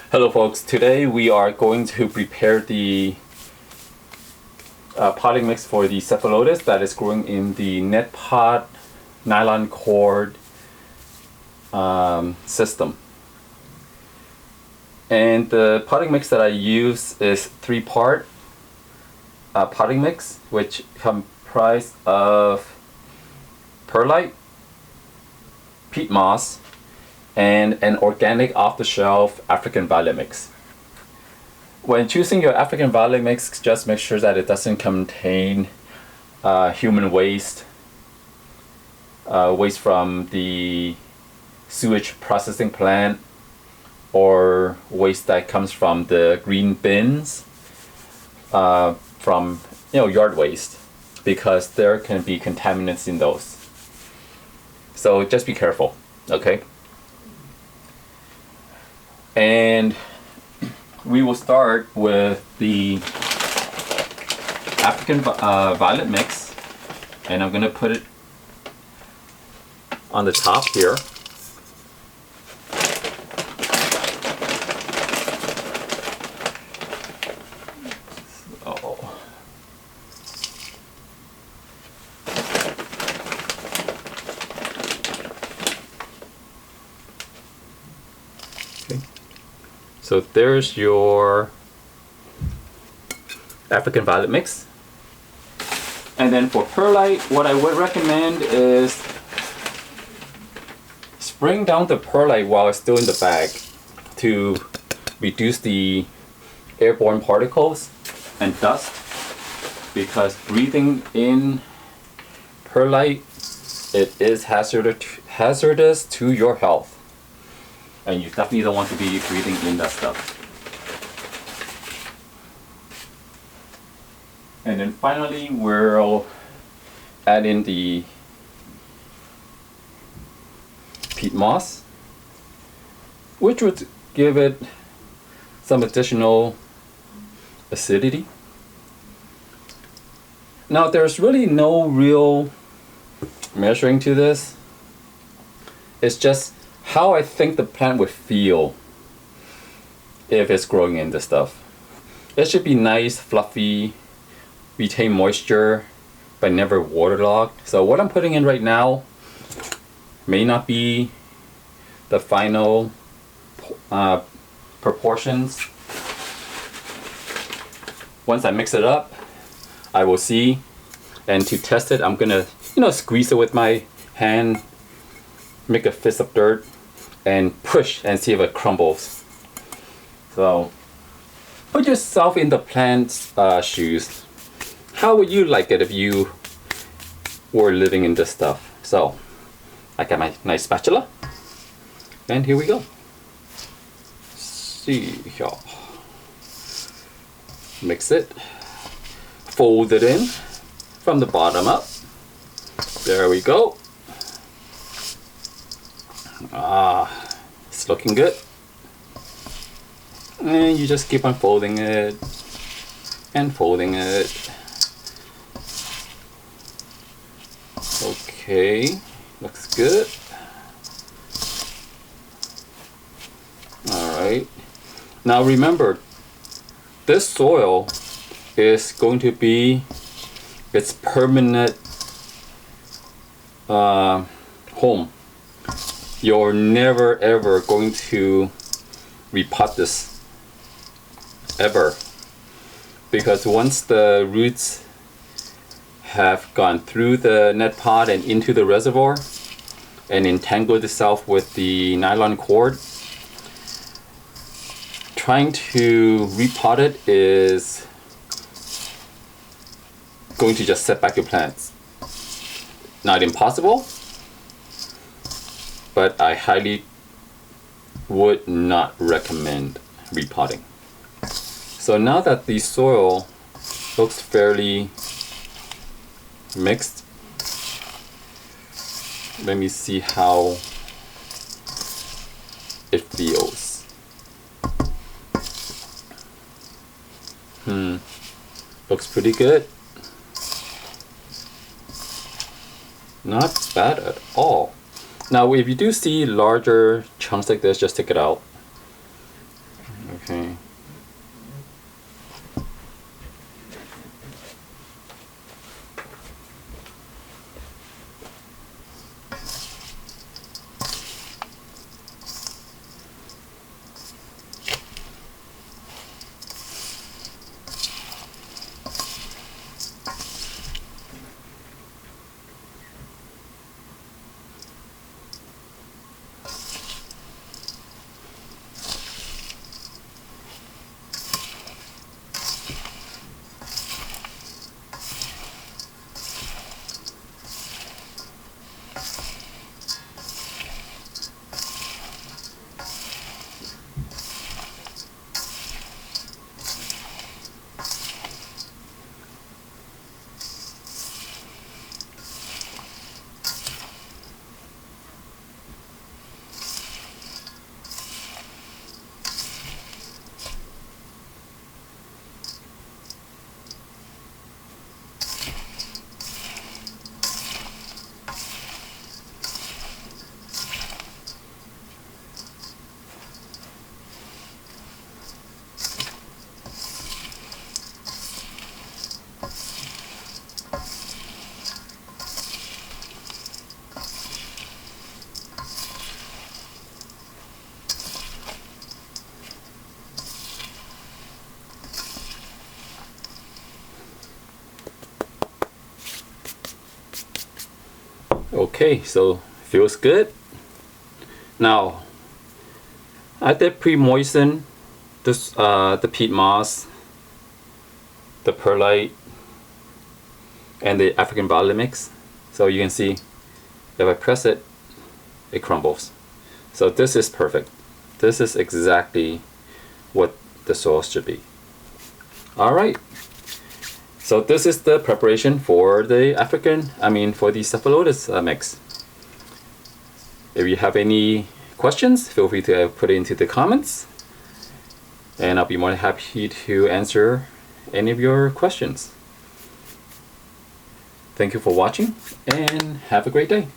Hello folks, today we are going to prepare the potting mix for the Cephalotus that is growing in the net pot nylon cord system. And the potting mix that I use is 3-part potting mix, which comprised of perlite, peat moss, and an organic off-the-shelf African violet mix. When choosing your African violet mix, just make sure that it doesn't contain human waste, waste from the sewage processing plant, or waste that comes from the green bins, from yard waste, because there can be contaminants in those. So just be careful, okay? And we will start with the African violet mix, and I'm going to put it on the top here. So there's your African violet mix. And then for perlite, what I would recommend is spraying down the perlite while it's still in the bag to reduce the airborne particles and dust, because breathing in perlite, it is hazardous to your health. And you definitely don't want to be breathing in that stuff. And then finally, we'll add in the peat moss, which would give it some additional acidity. Now, there's really no real measuring to this. It's just how I think the plant would feel if it's growing in this stuff. It should be nice, fluffy, retain moisture, but never waterlogged. So what I'm putting in right now may not be the final proportions. Once I mix it up, I will see. And to test it, I'm gonna squeeze it with my hand, make a fist of dirt, and push and see if it crumbles. So put yourself in the plant's shoes. How would you like it if you were living in this stuff? So I got my nice spatula, and here we go. See here. Mix it, fold it in from the bottom up. There we go. It's looking good. And you just keep on folding it and folding it. Okay, looks good. Alright. Now remember, this soil is going to be its permanent home. You're never ever going to repot this, ever, because once the roots have gone through the net pot and into the reservoir and entangled itself with the nylon cord, trying to repot it is going to just set back your plants. Not impossible, but I highly would not recommend repotting. So now that the soil looks fairly mixed, let me see how it feels. Looks pretty good. Not bad at all. Now if you do see larger chunks like this, just take it out. Okay. Okay, so feels good. Now, I did pre-moisten this the peat moss, the perlite, and the African barley mix. So you can see, if I press it, it crumbles. So this is perfect. This is exactly what the sauce should be. All right. So this is the preparation for the for the Cephalotus mix. If you have any questions, feel free to put it into the comments, and I'll be more than happy to answer any of your questions. Thank you for watching, and have a great day.